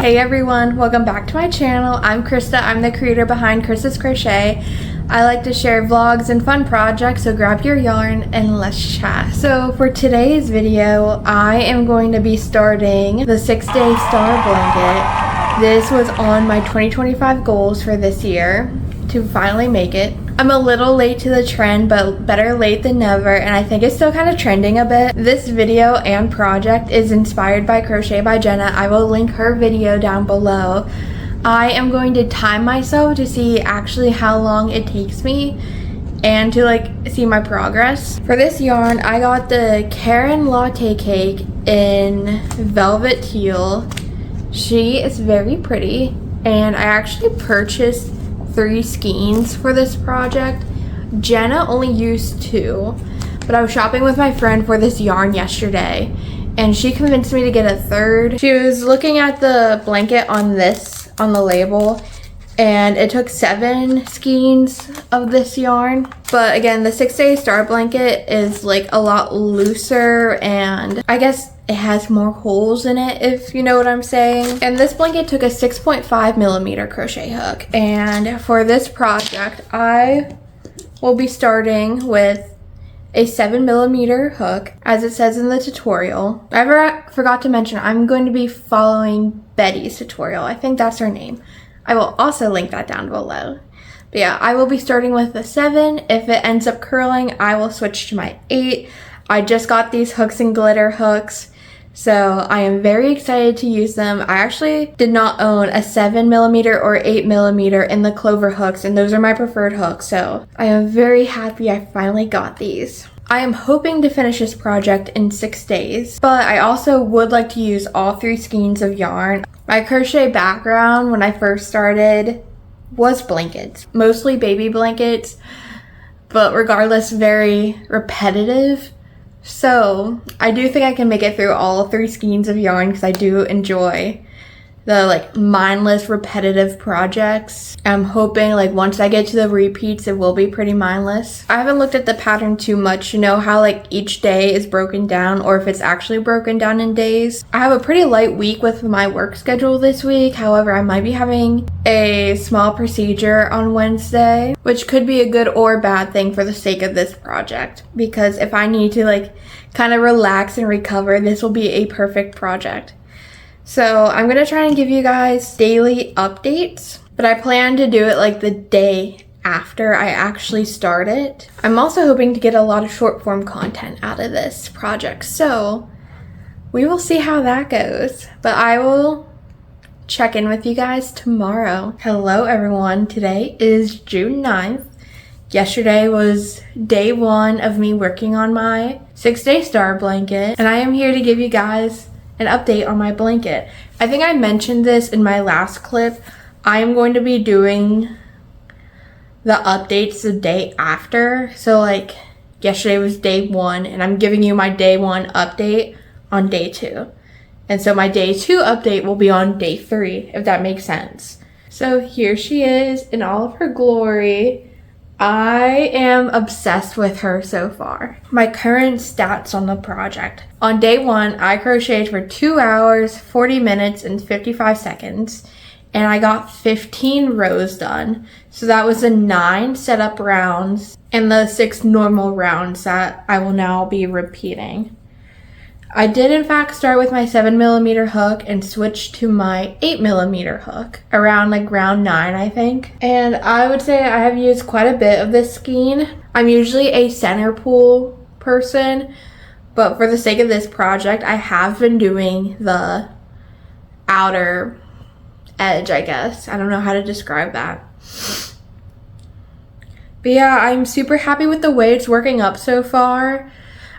Hey everyone, welcome back to my channel. I'm Krista. I'm the creator behind Krista's Crochet. I like to share vlogs and fun projects, so grab your yarn and let's chat. So for today's video, I am going to be starting the 6-day star blanket. This was on my 2025 goals for this year to finally make it. I'm a little late to the trend, but better late than never, and I think it's still kind of trending a bit. This video and project is inspired by Crochet by Jenna. I will link her video down below. I am going to time myself to see actually how long it takes me and to see my progress. For this yarn, I got the Karen Latte Cake in Velvet Teal. She is very pretty, and I actually purchased 3 skeins for this project. Jenna only used 2, but I was shopping with my friend for this yarn yesterday and she convinced me to get a 3rd. She was looking at the blanket on the label, and it took 7 skeins of this yarn. But again, the 6-day star blanket is a lot looser, and I guess it has more holes in it, if you know what I'm saying. And this blanket took a 6.5mm crochet hook. And for this project, I will be starting with a 7mm hook, as it says in the tutorial. I forgot to mention, I'm going to be following Betty's tutorial. I think that's her name. I will also link that down below. But yeah, I will be starting with the 7. If it ends up curling, I will switch to my 8. I just got these hooks and glitter hooks, so I am very excited to use them. I actually did not own a 7mm or 8mm in the clover hooks, and those are my preferred hooks, so I am very happy I finally got these. I am hoping to finish this project in 6 days, but I also would like to use all 3 skeins of yarn. My crochet background when I first started was blankets, mostly baby blankets, but regardless, very repetitive. So I do think I can make it through all 3 skeins of yarn because I do enjoy the mindless repetitive projects. I'm hoping once I get to the repeats, it will be pretty mindless. I haven't looked at the pattern too much to know how each day is broken down, or if it's actually broken down in days. I have a pretty light week with my work schedule this week. However, I might be having a small procedure on Wednesday, which could be a good or bad thing for the sake of this project, because if I need to kind of relax and recover, this will be a perfect project. So I'm going to try and give you guys daily updates, but I plan to do it the day after I actually start it. I'm also hoping to get a lot of short form content out of this project, so we will see how that goes. But I will check in with you guys tomorrow. Hello everyone, today is June 9th. Yesterday was day 1 of me working on my 6-day star blanket, and I am here to give you guys an update on my blanket. I think I mentioned this in my last clip. I am going to be doing the updates the day after. So yesterday was day 1, and I'm giving you my day 1 update on day 2. And so my day 2 update will be on day 3, if that makes sense. So here she is in all of her glory. I am obsessed with her so far. My current stats on the project. On day 1, I crocheted for 2 hours, 40 minutes, and 55 seconds. And I got 15 rows done. So that was the 9 setup rounds and the 6 normal rounds that I will now be repeating. I did in fact start with my 7mm hook and switch to my 8mm hook around round 9, I think. And I would say I have used quite a bit of this skein. I'm usually a center pull person, but for the sake of this project, I have been doing the outer edge, I guess. I don't know how to describe that. But yeah, I'm super happy with the way it's working up so far.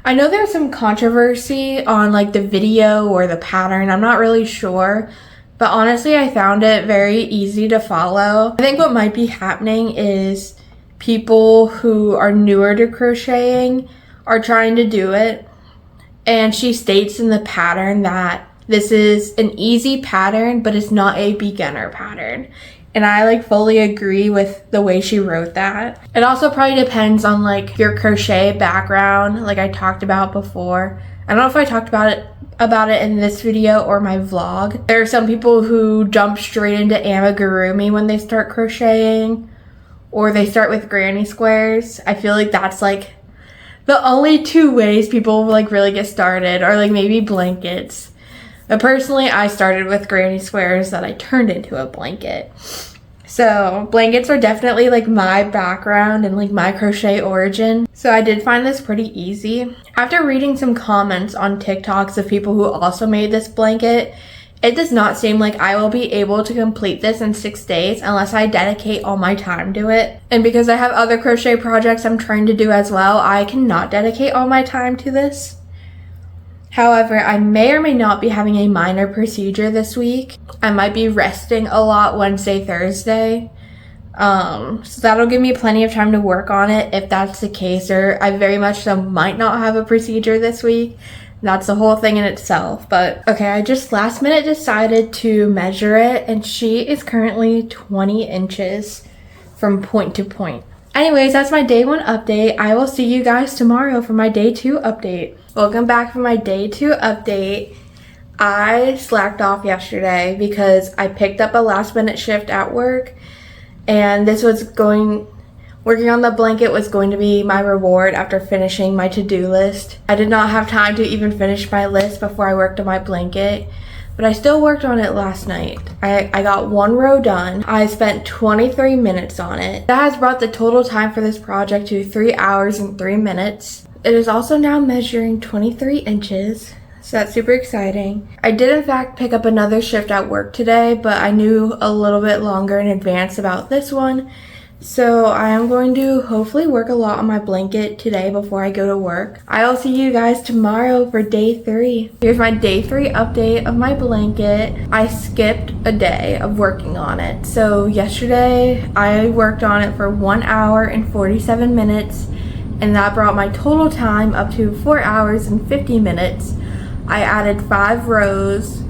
I know there's some controversy on the video or the pattern. I'm not really sure, but honestly, I found it very easy to follow. I think what might be happening is people who are newer to crocheting are trying to do it, and she states in the pattern that this is an easy pattern, but it's not a beginner pattern. And I fully agree with the way she wrote that. It also probably depends on your crochet background, like I talked about before. I don't know if I talked about it about it in this video or my vlog. There are some people who jump straight into amigurumi when they start crocheting, or they start with granny squares. I feel like that's like the only two ways people like really get started, or like maybe blankets. But personally, I started with granny squares that I turned into a blanket. So blankets are definitely like my background and like my crochet origin. So I did find this pretty easy. After reading some comments on TikToks of people who also made this blanket, it does not seem like I will be able to complete this in 6 days unless I dedicate all my time to it. And because I have other crochet projects I'm trying to do as well, I cannot dedicate all my time to this. However, I may or may not be having a minor procedure this week. I might be resting a lot Wednesday, Thursday. So that'll give me plenty of time to work on it if that's the case, or I very much so might not have a procedure this week. That's the whole thing in itself. But okay, I just last minute decided to measure it, and she is currently 20 inches from point to point. Anyways, that's my day 1 update. I will see you guys tomorrow for my day 2 update. Welcome back for my day 2 update. I slacked off yesterday because I picked up a last minute shift at work, and working on the blanket was going to be my reward after finishing my to-do list. I did not have time to even finish my list before I worked on my blanket, but I still worked on it last night. I got 1 row done. I spent 23 minutes on it. That has brought the total time for this project to 3 hours and 3 minutes. It is also now measuring 23 inches, so that's super exciting. I did in fact pick up another shift at work today, but I knew a little bit longer in advance about this one. So I am going to hopefully work a lot on my blanket today before I go to work. I'll see you guys tomorrow for day 3. Here's my day 3 update of my blanket. I skipped a day of working on it. So yesterday I worked on it for 1 hour and 47 minutes, and that brought my total time up to 4 hours and 50 minutes. I added 5 rows,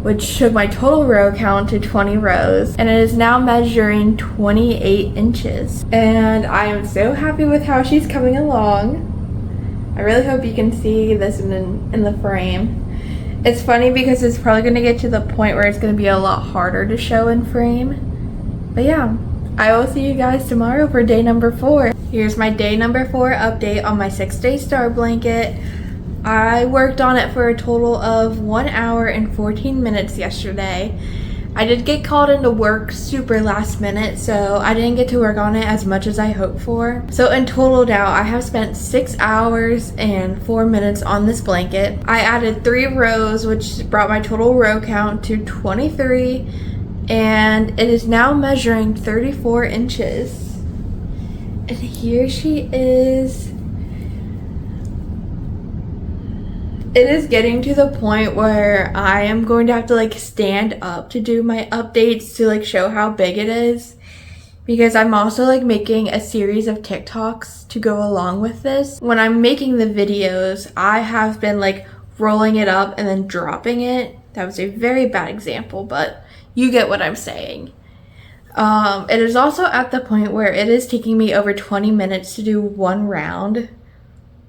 which took my total row count to 20 rows, and it is now measuring 28 inches. And I am so happy with how she's coming along. I really hope you can see this in the frame. It's funny because it's probably going to get to the point where it's going to be a lot harder to show in frame. But yeah, I will see you guys tomorrow for day number 4. Here's my day number 4 update on my 6-day star blanket. I worked on it for a total of 1 hour and 14 minutes yesterday. I did get called into work super last minute, so I didn't get to work on it as much as I hoped for. So in total now, I have spent 6 hours and 4 minutes on this blanket. I added 3 rows, which brought my total row count to 23, and it is now measuring 34 inches. And here she is. It is getting to the point where I am going to have to like stand up to do my updates to like show how big it is, because I'm also like making a series of TikToks to go along with this. When I'm making the videos, I have been like rolling it up and then dropping it. That was a very bad example, but you get what I'm saying. It is also at the point where it is taking me over 20 minutes to do 1 round,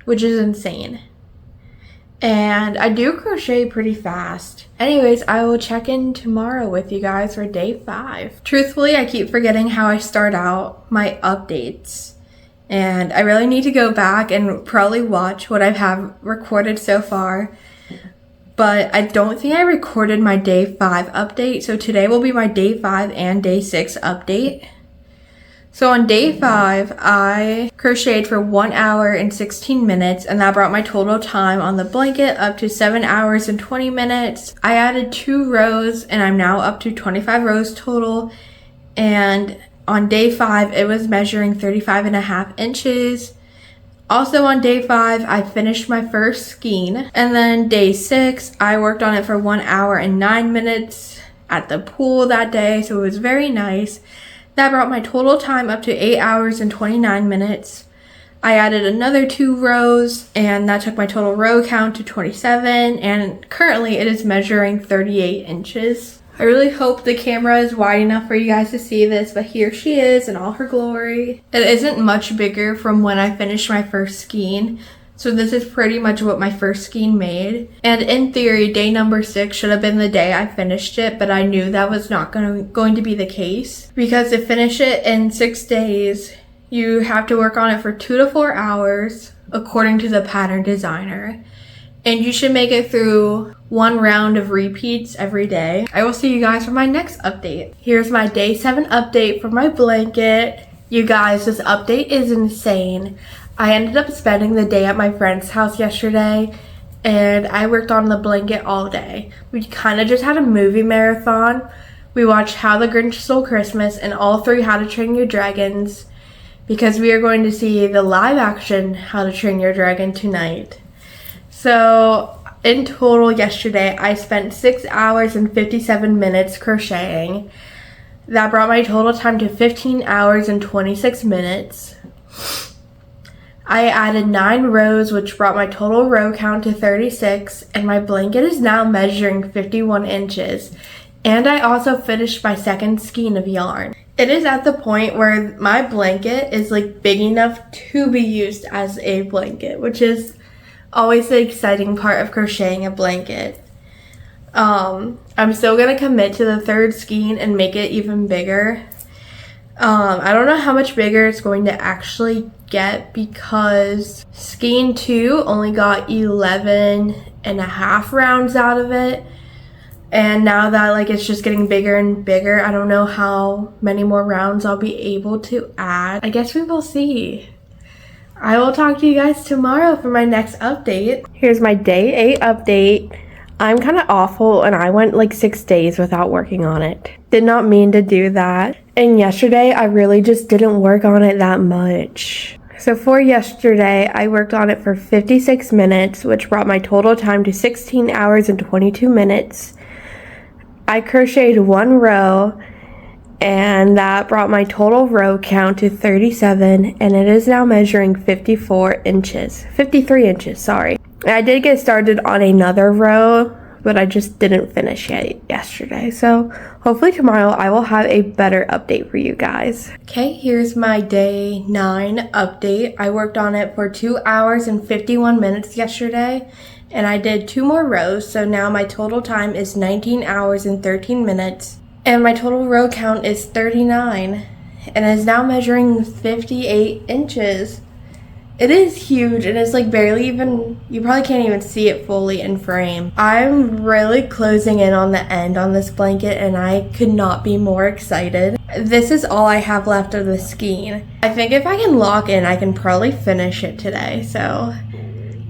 which is insane. And I do crochet pretty fast. Anyways, I will check in tomorrow with you guys for day 5. Truthfully, I keep forgetting how I start out my updates. And I really need to go back and probably watch what I have recorded so far. But I don't think I recorded my day 5 update. So today will be my day 5 and day 6 update. So on day 5, I crocheted for 1 hour and 16 minutes, and that brought my total time on the blanket up to 7 hours and 20 minutes. I added 2 rows, and I'm now up to 25 rows total. And on day 5, it was measuring 35.5 inches. Also on day 5, I finished my first skein. And then day 6, I worked on it for 1 hour and 9 minutes at the pool that day, so it was very nice. That brought my total time up to 8 hours and 29 minutes. I added another 2 rows, and that took my total row count to 27, and currently it is measuring 38 inches. I really hope the camera is wide enough for you guys to see this, but here she is in all her glory. It isn't much bigger from when I finished my first skein, So this is pretty much what my first skein made. And in theory, day number 6 should have been the day I finished it, but I knew that was not going to be the case. Because to finish it in 6 days, you have to work on it for 2 to 4 hours, according to the pattern designer. And you should make it through 1 round of repeats every day. I will see you guys for my next update. Here's my day 7 update for my blanket. You guys, this update is insane. I ended up spending the day at my friend's house yesterday, and I worked on the blanket all day. We kind of just had a movie marathon. We watched How the Grinch Stole Christmas and all 3 How to Train Your Dragons, because we are going to see the live action How to Train Your Dragon tonight. So in total yesterday, I spent 6 hours and 57 minutes crocheting. That brought my total time to 15 hours and 26 minutes. I added 9 rows, which brought my total row count to 36, and my blanket is now measuring 51 inches. And I also finished my second skein of yarn. It is at the point where my blanket is like big enough to be used as a blanket, which is always the exciting part of crocheting a blanket. I'm still gonna commit to the 3rd skein and make it even bigger. I don't know how much bigger it's going to actually get because skein 2 only got 11.5 rounds out of it. And now that like it's just getting bigger and bigger, I don't know how many more rounds I'll be able to add. I guess we will see. I will talk to you guys tomorrow for my next update. Here's my day 8 update. I'm kind of awful and I went like 6 days without working on it. Did not mean to do that. And yesterday I really just didn't work on it that much. So for yesterday, I worked on it for 56 minutes, which brought my total time to 16 hours and 22 minutes. I crocheted 1 row, and that brought my total row count to 37, and it is now measuring 53 inches, sorry. I did get started on another row, but I just didn't finish yet yesterday. So hopefully tomorrow I will have a better update for you guys. Okay, here's my day 9 update. I worked on it for 2 hours and 51 minutes yesterday, and I did 2 more rows. So now my total time is 19 hours and 13 minutes. And my total row count is 39, and is now measuring 58 inches. It is huge, and it's like barely even, you probably can't even see it fully in frame. I'm really closing in on the end on this blanket, and I could not be more excited. This is all I have left of the skein. I think if I can lock in, I can probably finish it today, so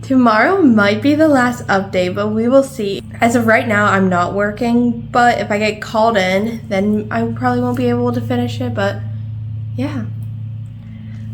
tomorrow might be the last update, but we will see. As of right now, I'm not working, but if I get called in, then I probably won't be able to finish it, but yeah.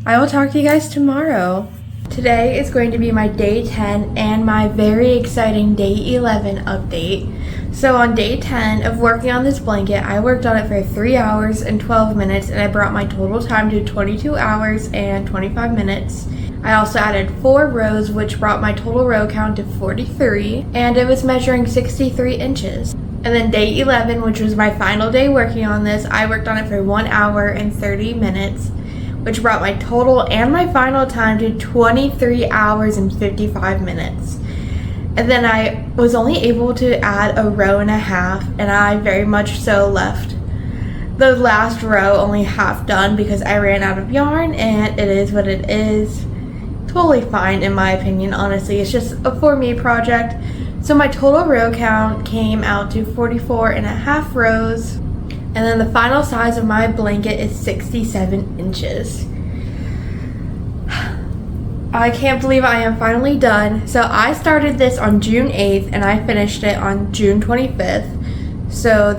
I will talk to you guys tomorrow. Today is going to be my day 10 and my very exciting day 11 update. So on day 10 of working on this blanket, I worked on it for 3 hours and 12 minutes, and I brought my total time to 22 hours and 25 minutes. I also added 4 rows, which brought my total row count to 43, and it was measuring 63 inches. And then day 11, which was my final day working on this, I worked on it for 1 hour and 30 minutes, which brought my total and my final time to 23 hours and 55 minutes. And then I was only able to add 1.5 rows, and I very much so left the last row only half done because I ran out of yarn, and it is what it is. Totally fine in my opinion, honestly. It's just a for me project. So my total row count came out to 44.5 rows. And then the final size of my blanket is 67 inches. I can't believe I am finally done. So I started this on June 8th and I finished it on June 25th. So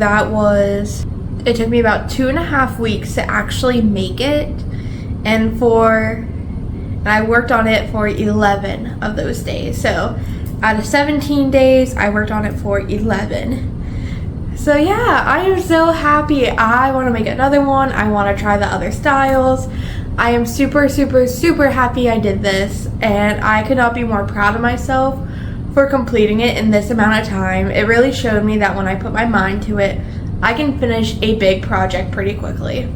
it took me about 2.5 weeks to actually make it. And I worked on it for 11 of those days. So out of 17 days, I worked on it for 11. So yeah, I am so happy. I want to make another one. I want to try the other styles. I am super, super, super happy I did this, and I could not be more proud of myself for completing it in this amount of time. It really showed me that when I put my mind to it, I can finish a big project pretty quickly.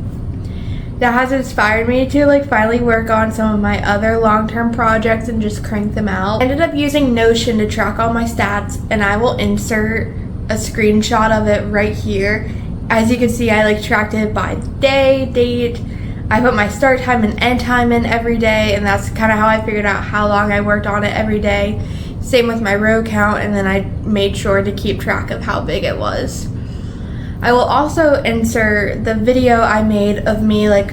that has inspired me to like finally work on some of my other long-term projects and just crank them out. I ended up using Notion to track all my stats, and I will insert a screenshot of it right here. As you can see, I like tracked it by day, date. I put my start time and end time in every day, and that's kind of how I figured out how long I worked on it every day. Same with my row count, and then I made sure to keep track of how big it was. I will also insert the video I made of me like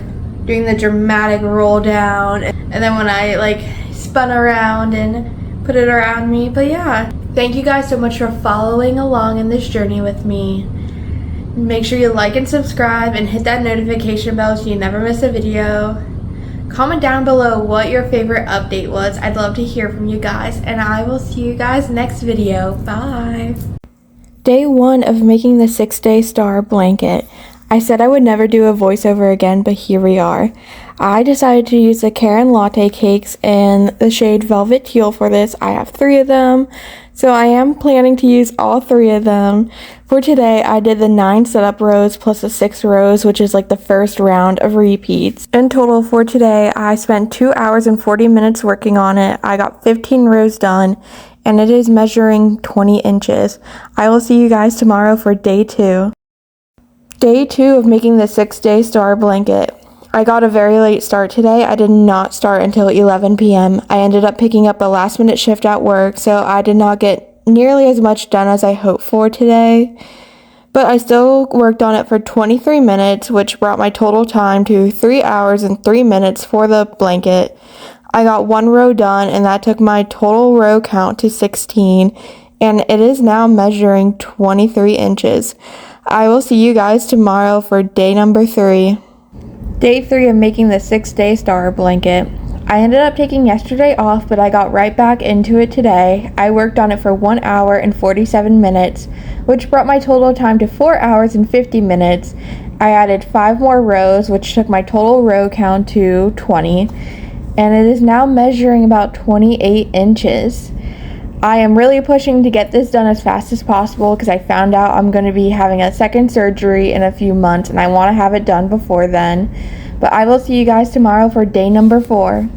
doing the dramatic roll down, and then when I like spun around and put it around me. But yeah, thank you guys so much for following along in this journey with me. Make sure you like and subscribe and hit that notification bell so you never miss a video. Comment down below what your favorite update was. I'd love to hear from you guys, and I will see you guys next video. Bye. Day 1 of making the 6-day star blanket. I said I would never do a voiceover again, but here we are. I decided to use the Karen Latte cakes in the shade Velvet Teal for this. I have 3 of them, so I am planning to use all 3 of them. For today, I did the 9 setup rows plus the 6 rows, which is like the first round of repeats. In total for today, I spent 2 hours and 40 minutes working on it. I got 15 rows done, and it is measuring 20 inches. I will see you guys tomorrow for day 2. Day 2 of making the 6-day star blanket. I got a very late start today. I did not start until 11 p.m. I ended up picking up a last minute shift at work, so I did not get nearly as much done as I hoped for today. But I still worked on it for 23 minutes, which brought my total time to 3 hours and 3 minutes for the blanket. I got 1 row done, and that took my total row count to 16, and it is now measuring 23 inches. I will see you guys tomorrow for day number 3. Day 3 of making the 6-day star blanket. I ended up taking yesterday off, but I got right back into it today. I worked on it for 1 hour and 47 minutes, which brought my total time to 4 hours and 50 minutes. I added 5 more rows, which took my total row count to 20, and it is now measuring about 28 inches. I am really pushing to get this done as fast as possible because I found out I'm going to be having a second surgery in a few months, and I want to have it done before then. But I will see you guys tomorrow for day number 4.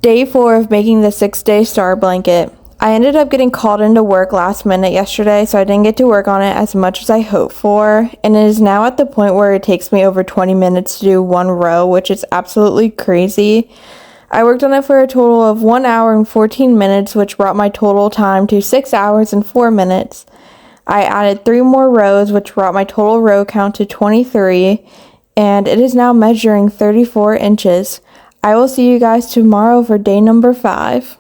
Day 4 of making the 6-day star blanket. I ended up getting called into work last minute yesterday, so I didn't get to work on it as much as I hoped for, and it is now at the point where it takes me over 20 minutes to do 1 row, which is absolutely crazy. I worked on it for a total of 1 hour and 14 minutes, which brought my total time to 6 hours and 4 minutes. I added 3 more rows, which brought my total row count to 23, and it is now measuring 34 inches. I will see you guys tomorrow for day number 5.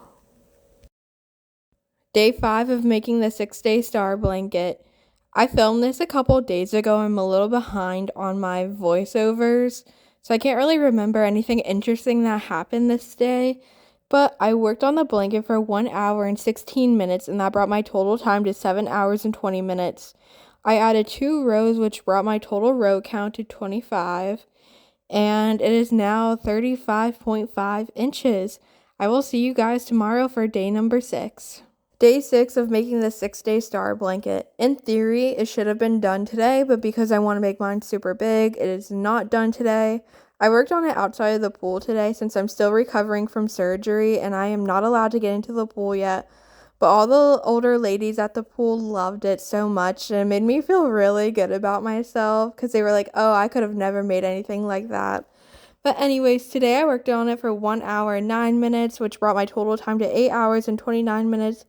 Day 5 of making the 6-day star blanket. I filmed this a couple days ago. I'm a little behind on my voiceovers, so I can't really remember anything interesting that happened this day, but I worked on the blanket for 1 hour and 16 minutes, and that brought my total time to 7 hours and 20 minutes. I added 2 rows, which brought my total row count to 25, and it is now 35.5 inches. I will see you guys tomorrow for day number 6. Day 6 of making the 6-day star blanket. In theory, it should have been done today, but because I want to make mine super big, it is not done today. I worked on it outside of the pool today since I'm still recovering from surgery and I am not allowed to get into the pool yet. But all the older ladies at the pool loved it so much, and it made me feel really good about myself because they were like, oh, I could have never made anything like that. But anyways, today I worked on it for 1 hour and 9 minutes, which brought my total time to 8 hours and 29 minutes.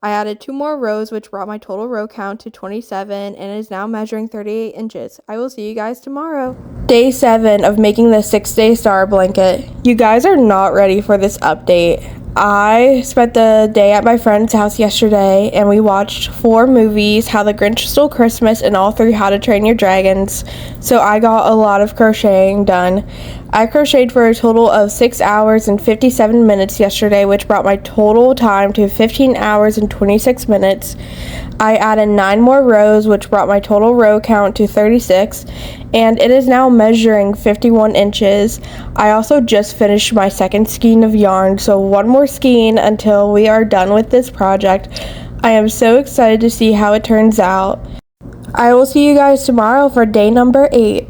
I added 2 more rows, which brought my total row count to 27, and it is now measuring 38 inches. I will see you guys tomorrow. Day 7 of making the 6-day star blanket. You guys are not ready for this update. I spent the day at my friend's house yesterday, and we watched 4 movies, How the Grinch Stole Christmas, and all 3 How to Train Your Dragons, so I got a lot of crocheting done. I crocheted for a total of 6 hours and 57 minutes yesterday, which brought my total time to 15 hours and 26 minutes. I added 9 more rows, which brought my total row count to 36, and it is now measuring 51 inches. I also just finished my second skein of yarn, so 1 more skein until we are done with this project. I am so excited to see how it turns out. I will see you guys tomorrow for day number 8.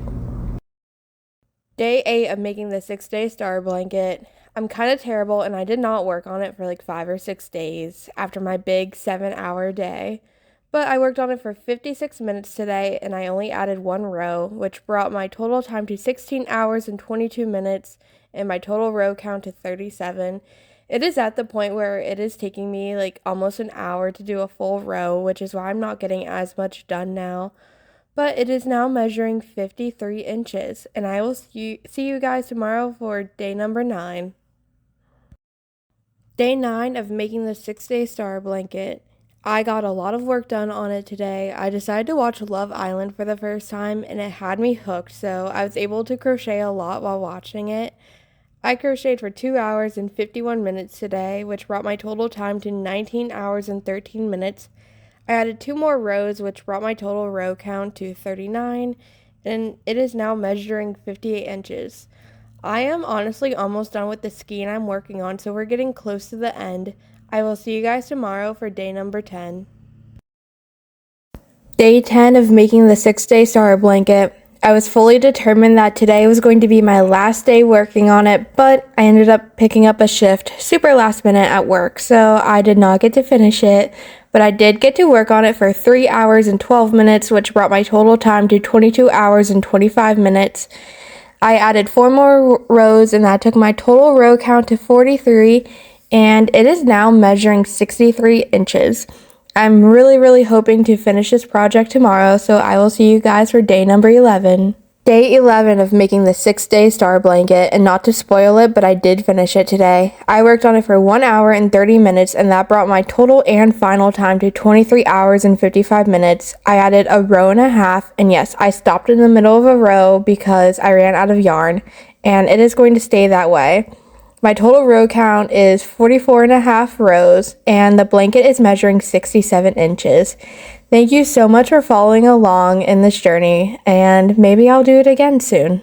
Day 8 of making the 6-day star blanket. I'm kind of terrible and I did not work on it for like 5 or 6 days after my big 7-hour day. But I worked on it for 56 minutes today and I only added 1 row, which brought my total time to 16 hours and 22 minutes and my total row count to 37. It is at the point where it is taking me like almost an hour to do a full row, which is why I'm not getting as much done now. But it is now measuring 53 inches, and I will see you guys tomorrow for day number 9. Day 9 of making the 6-day star blanket. I got a lot of work done on it today. I decided to watch Love Island for the first time, and it had me hooked, so I was able to crochet a lot while watching it. I crocheted for 2 hours and 51 minutes today, which brought my total time to 19 hours and 13 minutes. I added 2 more rows, which brought my total row count to 39, and it is now measuring 58 inches. I am honestly almost done with the skein I'm working on, so we're getting close to the end. I will see you guys tomorrow for day number 10. Day 10 of making the 6-day star blanket. I was fully determined that today was going to be my last day working on it, but I ended up picking up a shift super last minute at work, so I did not get to finish it, but I did get to work on it for 3 hours and 12 minutes, which brought my total time to 22 hours and 25 minutes. I added 4 more rows, and that took my total row count to 43, and it is now measuring 63 inches. I'm really hoping to finish this project tomorrow, so I will see you guys for day number 11. Day 11 of making the 6-day star blanket, and not to spoil it, but I did finish it today. I worked on it for 1 hour and 30 minutes, and that brought my total and final time to 23 hours and 55 minutes. I added a row and a half, and yes, I stopped in the middle of a row because I ran out of yarn, and it is going to stay that way. My total row count is 44 and a half rows, and the blanket is measuring 67 inches. Thank you so much for following along in this journey, and maybe I'll do it again soon.